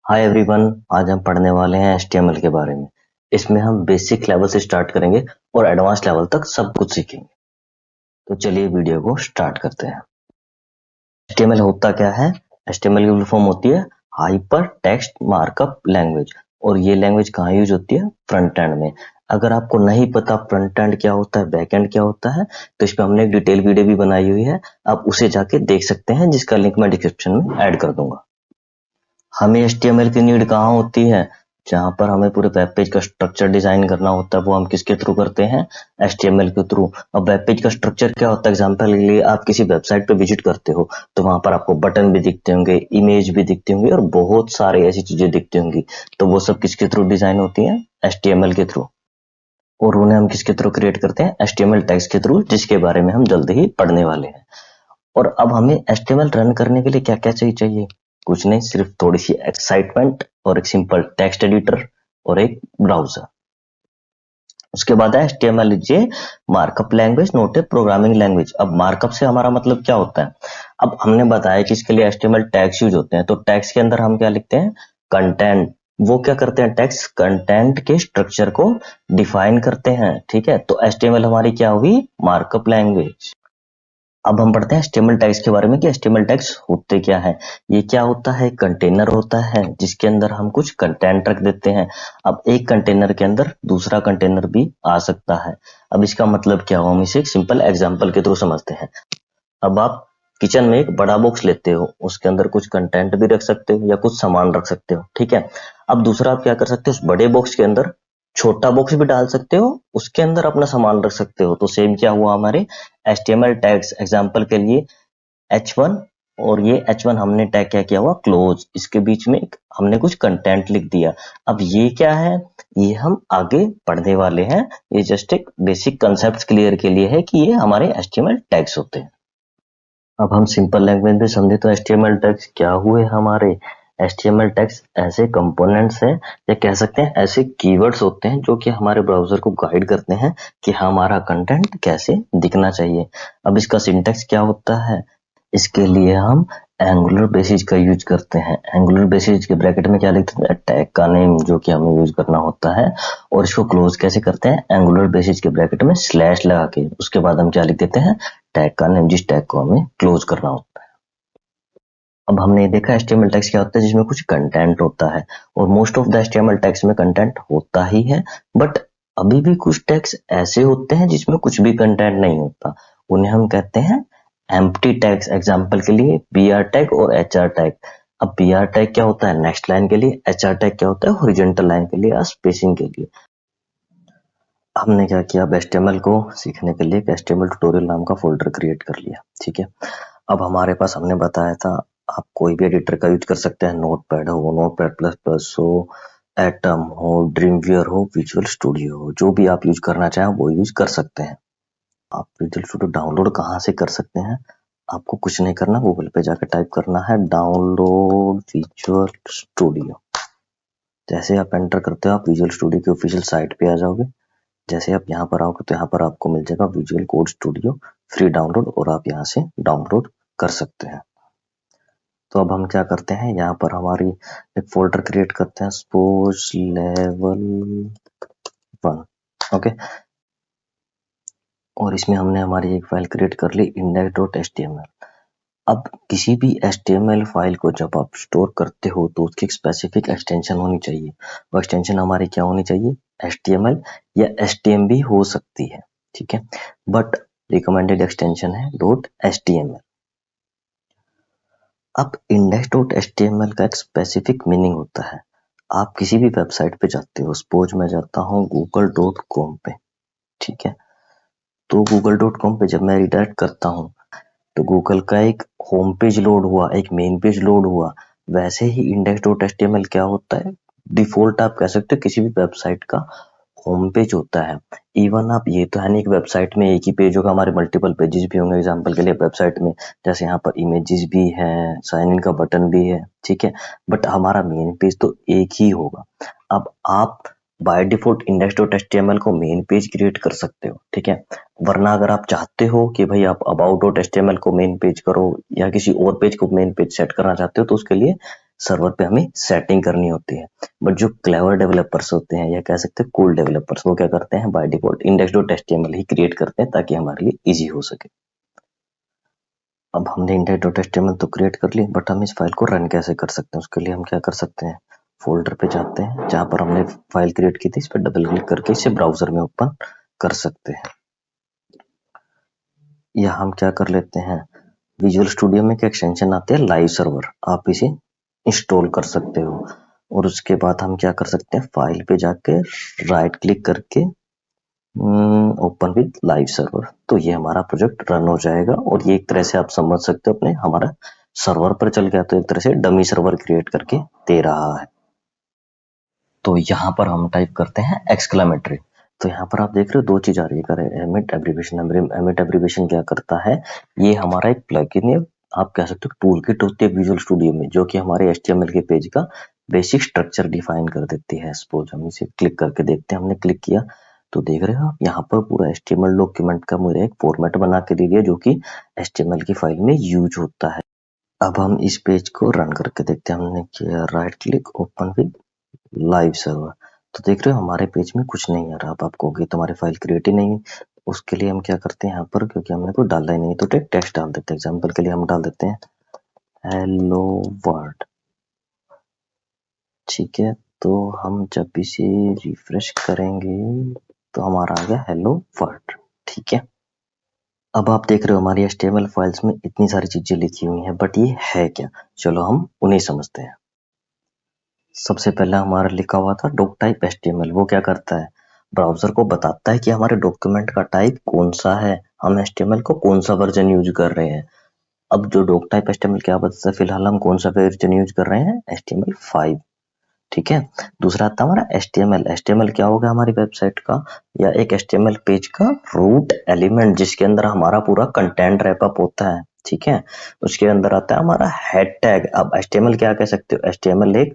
Hi everyone. आज हम पढ़ने वाले हैं HTML के बारे में। इसमें हम बेसिक लेवल से स्टार्ट करेंगे और एडवांस लेवल तक सब कुछ सीखेंगे। तो चलिए वीडियो को स्टार्ट करते हैं। HTML होता क्या है? HTML की फुल फॉर्म होती है हाइपर टेक्स्ट मार्कअप लैंग्वेज। और ये लैंग्वेज कहाँ यूज होती है? फ्रंट एंड में। अगर आपको नहीं पता फ्रंट एंड क्या होता है, बैक एंड क्या होता है, तो इस पर हमने एक डिटेल वीडियो भी बनाई हुई है, आप उसे जाके देख सकते हैं, जिसका लिंक मैं डिस्क्रिप्शन में ऐड कर दूंगा। हमें HTML की नीड कहाँ होती है? जहाँ पर हमें पूरे वेब पेज का स्ट्रक्चर डिजाइन करना होता है, वो हम किसके थ्रू करते हैं? HTML के थ्रू। अब वेब पेज का स्ट्रक्चर क्या होता है? एग्जांपल के लिए आप किसी वेबसाइट पे विजिट करते हो, तो वहां पर आपको बटन भी दिखते होंगे, इमेज भी दिखती होंगी और बहुत सारे ऐसी चीजें दिखती होंगी। तो वो सब किसके थ्रू डिजाइन होती है? HTML के थ्रू। और उन्हें हम किसके थ्रू क्रिएट करते हैं? HTML टैग्स के थ्रू, जिसके बारे में हम जल्द ही पढ़ने वाले हैं। और अब हमें HTML रन करने के लिए क्या क्या चाहिए? कुछ नहीं, सिर्फ थोड़ी सी एक्साइटमेंट और एक सिंपल टेक्स्ट एडिटर और एक ब्राउजर। उसके बाद है HTML लीजिए मार्कअप लैंग्वेज, नोट ए प्रोग्रामिंग लैंग्वेज। अब मार्कअप से हमारा मतलब क्या होता है? अब हमने बताया कि इसके लिए HTML टैग्स यूज होते हैं, तो टैग्स के अंदर हम क्या लिखते हैं? कंटेंट। वो क्या करते हैं? टैग्स कंटेंट के स्ट्रक्चर को डिफाइन करते हैं। ठीक है, तो HTML हमारी क्या हुई? Markup language. अब हम पढ़ते हैं HTML टैग्स के बारे में कि HTML टैग्स होते क्या है। ये क्या होता है? कंटेनर होता है जिसके अंदर हम कुछ कंटेंट रख देते हैं। अब एक कंटेनर के अंदर दूसरा कंटेनर भी आ सकता है। अब इसका मतलब क्या हुआ? हम इसे एक सिंपल एग्जांपल के थ्रू समझते हैं। अब आप किचन में एक बड़ा बॉक्स लेते हो, उसके अंदर कुछ कंटेंट भी रख सकते हो या कुछ सामान रख सकते हो। ठीक है, अब दूसरा आप क्या कर सकते हो? उस बड़े बॉक्स के अंदर छोटा बॉक्स भी डाल सकते हो, उसके अंदर अपना सामान रख सकते हो। तो सेम क्या हुआ हमारे HTML टैग्स? एग्जांपल के लिए H1, और ये H1 हमने टैग क्या किया हुआ? क्लोज। इसके बीच में हमने कुछ कंटेंट लिख दिया। अब ये क्या है? ये हम आगे पढ़ने वाले हैं। ये जस्ट एक बेसिक कंसेप्ट क्लियर के लिए है कि ये हमारे HTML टैग्स होते हैं। अब हम सिंपल लैंग्वेज में समझे तो HTML टैग्स क्या हुए हमारे? HTML टैग्स ऐसे कंपोनेंट्स हैं, या कह सकते हैं ऐसे कीवर्ड्स होते हैं, जो कि हमारे ब्राउजर को गाइड करते हैं कि हमारा कंटेंट कैसे दिखना चाहिए। अब इसका सिंटैक्स क्या होता है? इसके लिए हम एंगुलर बेसिस का यूज करते हैं। एंगुलर बेसिस के ब्रैकेट में क्या लिखते हैं? टैग का नेम, जो कि हमें यूज करना होता है। और इसको क्लोज कैसे करते हैं? एंगुलर बेसिस के ब्रैकेट में स्लैश लगा के, उसके बाद हम क्या लिख देते हैं? टैग का नेम, जिस टैग को हमें क्लोज करना होता है। अब हमने देखा HTML टैग्स क्या होता है, जिसमें कुछ कंटेंट होता है। और most of the HTML tags में कंटेंट होता ही है, बट अभी भी कुछ टैग्स ऐसे होते हैं जिसमें कुछ भी कंटेंट नहीं होता। उन्हें हम कहते हैं एम्प्टी टैग्स। एग्जांपल के लिए BR टैग और HR टैग। अब BR टैग क्या होता है? नेक्स्ट लाइन के लिए। HR टैग क्या होता है? हॉरिजॉन्टल लाइन के लिए या स्पेसिंग के लिए। हमने क्या किया? अब HTML को सीखने के लिए एक HTML ट्यूटोरियल नाम का फोल्डर क्रिएट कर लिया। ठीक है, अब हमारे पास, हमने बताया था, आप कोई भी एडिटर का यूज कर सकते हैं। नोटपैड हो, नोटपैड प्लस प्लस हो, एटम हो, ड्रीमवीयर हो, विजुअल स्टूडियो हो, जो भी आप यूज करना चाहें वो यूज कर सकते हैं। आप विजुअल स्टूडियो डाउनलोड कहाँ से कर सकते हैं? आपको कुछ नहीं करना, गूगल पे जाकर टाइप करना है डाउनलोड विजुअल स्टूडियो। जैसे आप एंटर करते हो, आप विजुअल स्टूडियो की ऑफिशियल साइट पे आ जाओगे। जैसे आप यहाँ पर आओगे तो यहाँ पर आपको मिल जाएगा visual code studio free download, और आप यहाँ से डाउनलोड कर सकते हैं। तो अब हम क्या करते हैं? यहाँ पर हमारी एक फोल्डर क्रिएट करते हैं, सपोज लेवल 1। ओके, और इसमें हमने हमारी एक फाइल क्रिएट कर ली, index.html। अब किसी भी HTML फाइल को जब आप स्टोर करते हो, तो उसकी एक स्पेसिफिक एक्सटेंशन होनी चाहिए। वो एक्सटेंशन हमारी क्या होनी चाहिए? HTML या HTML भी हो सकती है। ठीक है, बट रिकमेंडेड एक्सटेंशन है .html। अब index.html का एक स्पेसिफिक मीनिंग होता है। आप किसी भी वेबसाइट पे जाते हो, सपोज मैं जाता हूँ google.com पे। ठीक है, तो google.com पे जब मैं रिडायरेक्ट करता हूँ, तो गूगल का एक होम पेज लोड हुआ, एक मेन पेज लोड हुआ। वैसे ही index.html क्या होता है? डिफॉल्ट आप कह सकते हो किसी भी वेबसाइट का होम पेज होता है। इवन आप, ये तो है नहीं कि वेबसाइट में एक ही पेज होगा, हमारे मल्टीपल पेजेस भी होंगे। एग्जांपल के लिए वेबसाइट में जैसे यहाँ पर इमेजेस भी है, साइन इन का बटन भी है। ठीक है, बट हमारा मेन पेज तो एक ही होगा। अब आप बाय डिफॉल्ट index.html को मेन पेज क्रिएट कर सकते हो। ठीक है, वरना अगर आप चाहते हो कि भाई आप about.html को मेन पेज करो, या किसी और पेज को मेन पेज सेट करना चाहते हो, तो उसके लिए सर्वर पे हमें सेटिंग करनी होती है। बट जो क्लेवर डेवलपर्स होते हैं या कह सकते हैं कूल डेवलपर्स, वो क्या करते हैं, by default index.html he create करते हैं ताकि हमारे लिए इजी हो सके। अब हमने index.html तो क्रिएट कर ली, बट हम इस फाइल को रन कैसे कर सकते हैं, उसके लिए हम क्या कर सकते हैं, फोल्डर पे जाते हैं जहां पर हमने फाइल क्रिएट की थी, इस पर डबल क्लिक करके इसे ब्राउजर में ओपन कर सकते हैं। या हम क्या कर लेते हैं, विजुअल स्टूडियो में एक एक्सटेंशन आती है लाइव सर्वर, आप इसे इंस्टॉल कर सकते हो। और उसके बाद हम क्या कर सकते हैं, फाइल पे जाके राइट क्लिक करके ओपन विद लाइव सर्वर, तो ये हमारा प्रोजेक्ट रन हो जाएगा। और ये एक तरह से आप समझ सकते हो अपने हमारा सर्वर पर चल गया, तो एक तरह से डमी सर्वर क्रिएट करके दे रहा है। तो यहाँ पर हम टाइप करते हैं एक्सक्लेमेटरी। तो यहाँ पर आप देख रहे हो दो चीज आ रही है, एमिट एब्रीविएशन। एमिट एब्रीविएशन क्या करता है, ये हमारा एक प्लगइन है, आप कह सकते हो टूल किट होती है विजुअल स्टूडियो में, जो कि हमारे HTML के पेज का बेसिक स्ट्रक्चर डिफाइन कर देती है। सपोज हम इसे क्लिक करके देखते हैं, हमने क्लिक किया तो देख रहे हो आप यहाँ पर पूरा HTML डॉक्यूमेंट का मुझे एक फॉर्मेट बना के दे दिया, जो कि HTML की फाइल में यूज होता है। अब हम इस पेज को रन करके देखते हैं, हमने किया right click open with live server, तो देख रहे हो हमारे पेज में कुछ नहीं आ रहा। अब आपको होगी तुम्हारी फाइल क्रिएट ही नहीं, उसके लिए हम क्या करते हैं यहाँ पर, क्योंकि हमने कोई डाला ही नहीं तो टेक्स्ट डाल देते हैं। एग्जाम्पल के लिए हम डाल देते हैं हेलो वर्ल्ड, ठीक है। तो हम जब इसे रिफ्रेश करेंगे तो हमारा आ गया हेलो वर्ल्ड, ठीक है। अब आप देख रहे हो हमारी HTML फाइल्स में इतनी सारी चीजें लिखी हुई हैं, बट ये है क्या, चलो हम उन्हें समझते हैं। सबसे पहला हमारा लिखा हुआ था डॉक टाइप HTML, वो क्या करता है, ब्राउजर को बताता है कि हमारे डॉक्यूमेंट का टाइप कौन सा है, हम HTML को कौन सा वर्जन यूज कर रहे हैं। अब जो डॉक टाइप HTML क्या बताता है, फिलहाल हम कौन सा वर्जन यूज कर रहे हैं, HTML5, ठीक है। दूसरा आता है हमारा HTML क्या होगा, हमारी वेबसाइट का या एक HTML पेज का रूट एलिमेंट, जिसके अंदर हमारा पूरा कंटेंट रैप अप होता है, ठीक है। उसके अंदर आता है हमारा हेड टैग। अब HTML क्या कह सकते हो, HTML एक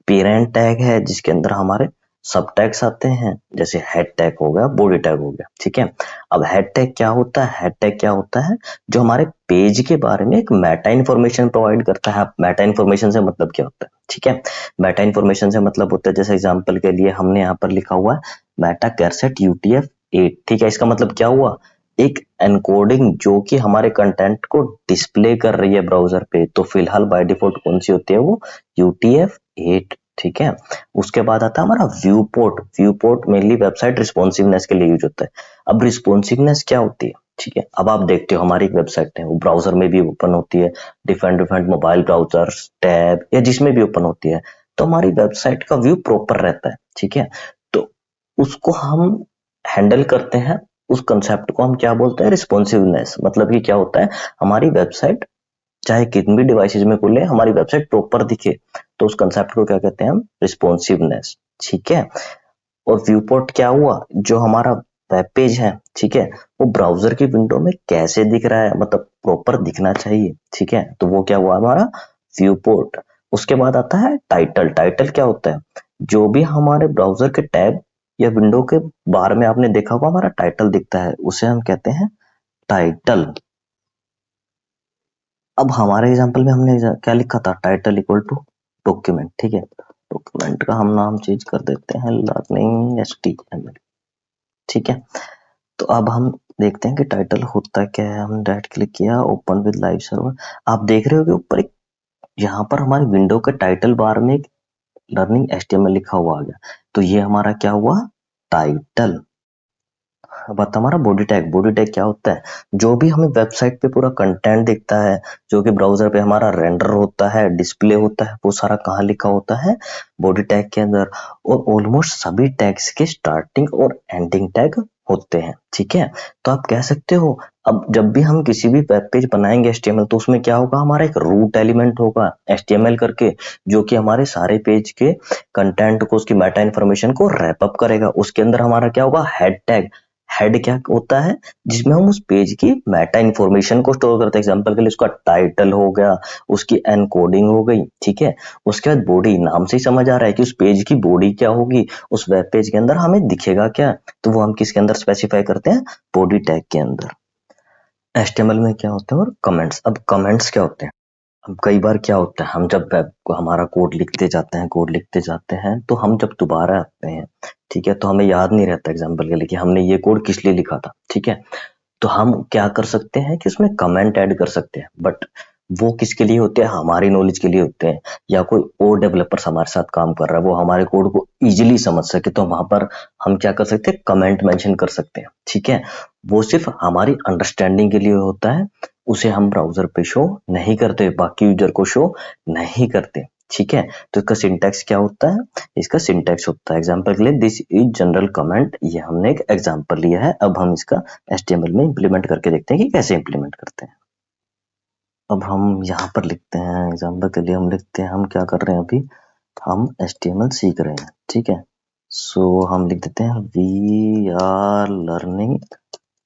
पेरेंट टैग है जिसके अंदर हमारे सब टैग्स आते हैं, जैसे हेड टैग हो गया, बॉडी टैग हो गया, ठीक है। अब हेड टैग क्या होता है, हेड टैग क्या होता है, जो हमारे पेज के बारे में एक मेटा इन्फॉर्मेशन प्रोवाइड करता है। मेटा इन्फॉर्मेशन से मतलब क्या होता है, ठीक है। मेटा इन्फॉर्मेशन से मतलब होता है, जैसे एग्जांपल के लिए हमने यहाँ पर लिखा हुआ है मेटा कैरसेट UTF-8, ठीक है। इसका मतलब क्या हुआ, एक एनकोडिंग जो कि हमारे कंटेंट को डिस्प्ले कर रही है ब्राउजर पे। तो फिलहाल बाय डिफॉल्ट कौन सी होती है, वो UTF-8, ठीक है। उसके बाद आता है हमारा view port. View port mainly website responsiveness के लिए यूज होता है। अब रिस्पॉन्सिवनेस क्या होती है, ठीक है। अब आप देखते हो हमारी एक वेबसाइट है, वो ब्राउजर में भी ओपन होती है, different different mobile browser, tab या जिसमें भी ओपन होती है, तो हमारी वेबसाइट का व्यू प्रॉपर रहता है, ठीक है। तो उसको हम हैंडल करते हैं, उस कंसेप्ट को हम क्या बोलते हैं, रिस्पॉन्सिवनेस। मतलब कि क्या होता है, हमारी वेबसाइट चाहे कितनी भी डिवाइसेज में खुले, हमारी वेबसाइट प्रॉपर दिखे, तो उस कंसेप्ट को क्या कहते हैं हम, रिस्पॉन्सिवनेस, ठीक है। और व्यू पोर्ट क्या हुआ, जो हमारा वेब पेज है, ठीक है, वो ब्राउजर की विंडो में कैसे दिख रहा है, मतलब प्रॉपर दिखना चाहिए, ठीक है। तो वो क्या हुआ हमारा व्यू पोर्ट। उसके बाद आता है टाइटल। टाइटल क्या होता है, जो भी हमारे ब्राउजर के टैब या विंडो के बाहर में आपने देखा होगा हमारा टाइटल दिखता है, उसे हम कहते हैं टाइटल। अब हमारे एग्जांपल में हमने क्या लिखा था, टाइटल इक्वल टू डॉक्यूमेंट, ठीक है। डॉक्यूमेंट का हम नाम चेंज कर देते हैं लर्निंग HTML, ठीक है। तो अब हम देखते हैं कि टाइटल होता क्या है। हम राइट क्लिक किया, ओपन विद लाइव सर्वर। आप देख रहे हो कि ऊपर एक, यहाँ पर हमारी विंडो के टाइटल बार में एक लर्निंग HTML लिखा हुआ आ गया, तो ये हमारा क्या हुआ, टाइटल। अब आता हमारा बॉडी टैग। बॉडी टैग क्या होता है, जो भी हमें वेबसाइट पे पूरा कंटेंट दिखता है, जो कि ब्राउजर पे हमारा रेंडर होता है, डिस्प्ले होता है, वो सारा कहाँ लिखा होता है, बॉडी टैग के अंदर। और ऑलमोस्ट सभी टैग्स के स्टार्टिंग और एंडिंग टैग होते हैं, ठीक है। तो आप कह सकते हो, अब जब भी हम किसी भी वेब पेज बनाएंगे HTML, तो उसमें क्या होगा, हमारा एक रूट एलिमेंट होगा HTML करके, जो कि हमारे सारे पेज के कंटेंट को, उसकी मेटा इन्फॉर्मेशन को रैप अप करेगा। उसके अंदर हमारा क्या होगा, हेड टैग। हेड क्या होता है, जिसमें हम उस पेज की मेटा इन्फॉर्मेशन को स्टोर करते हैं। एग्जांपल के लिए उसका टाइटल हो गया, उसकी एनकोडिंग हो गई, ठीक है। उसके बाद बॉडी, नाम से ही समझ आ रहा है कि उस पेज की बॉडी क्या होगी, उस वेब पेज के अंदर हमें दिखेगा क्या, तो वो हम किसके अंदर स्पेसिफाई करते हैं, बॉडी टैग के अंदर। HTML में क्या होते हैं, और कमेंट्स। अब कमेंट्स क्या होते हैं, अब कई बार क्या होता है, हम जब वेब को हमारा कोड लिखते जाते हैं तो हम जब दोबारा आते हैं, ठीक है, तो हमें याद नहीं रहता एग्जाम्पल के लिए कि हमने ये कोड किस लिए लिखा था, ठीक है। तो हम क्या कर सकते हैं कि उसमें कमेंट ऐड कर सकते हैं, बट वो किसके लिए होते हैं, हमारी नॉलेज के लिए होते हैं, या कोई और डेवलपर्स हमारे साथ काम कर रहा है वो हमारे कोड को इजीली समझ सके, तो वहां पर हम क्या कर सकते हैं, कमेंट मेंशन कर सकते हैं, ठीक है। वो सिर्फ हमारी अंडरस्टैंडिंग के लिए होता है, उसे हम ब्राउजर पे शो नहीं करते, बाकी यूजर को शो नहीं करते, ठीक है। तो इसका सिंटैक्स क्या होता है, इसका सिंटैक्स होता है एग्जांपल के लिए दिस इज जनरल कमेंट, ये हमने एक एग्जांपल लिया है, अब हम इसका HTML में इंप्लीमेंट करके देखते हैं कि कैसे इंप्लीमेंट करते हैं। अब हम यहाँ पर लिखते हैं एग्जांपल के लिए, हम लिखते हैं, हम क्या कर रहे हैं अभी, हम HTML सीख रहे हैं, ठीक है। सो हम लिख देते हैं वी आर लर्निंग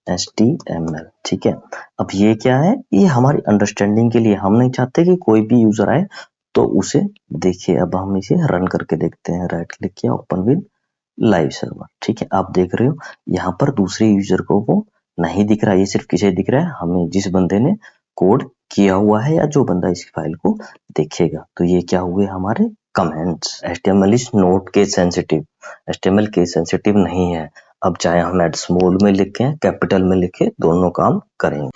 HTML, ठीक है। अब ये क्या है, ये हमारी अंडरस्टैंडिंग के लिए, हम नहीं चाहते कि कोई भी यूजर आए तो उसे देखे। अब हम इसे रन करके देखते हैं, राइट क्लिक किया, ओपन विद लाइव सर्वर, ठीक है। आप देख रहे हो यहाँ पर दूसरे यूजर को वो नहीं दिख रहा, ये सिर्फ किसे दिख रहा है, हमें, जिस बंदे ने कोड किया हुआ है या जो बंदा इस फाइल को देखेगा। तो ये क्या हुए हमारे comments. HTML is not case sensitive, HTML case sensitive नहीं है। अब चाहे हम एट स्मॉल में लिखें, कैपिटल में लिखें, दोनों काम करेंगे।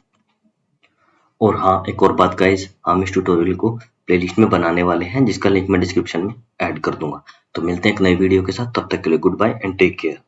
और हाँ, एक और बात गाइस, हम इस ट्यूटोरियल को प्लेलिस्ट में बनाने वाले हैं जिसका लिंक मैं डिस्क्रिप्शन में ऐड कर दूंगा। तो मिलते हैं एक नई वीडियो के साथ, तब तक के लिए goodbye and take care.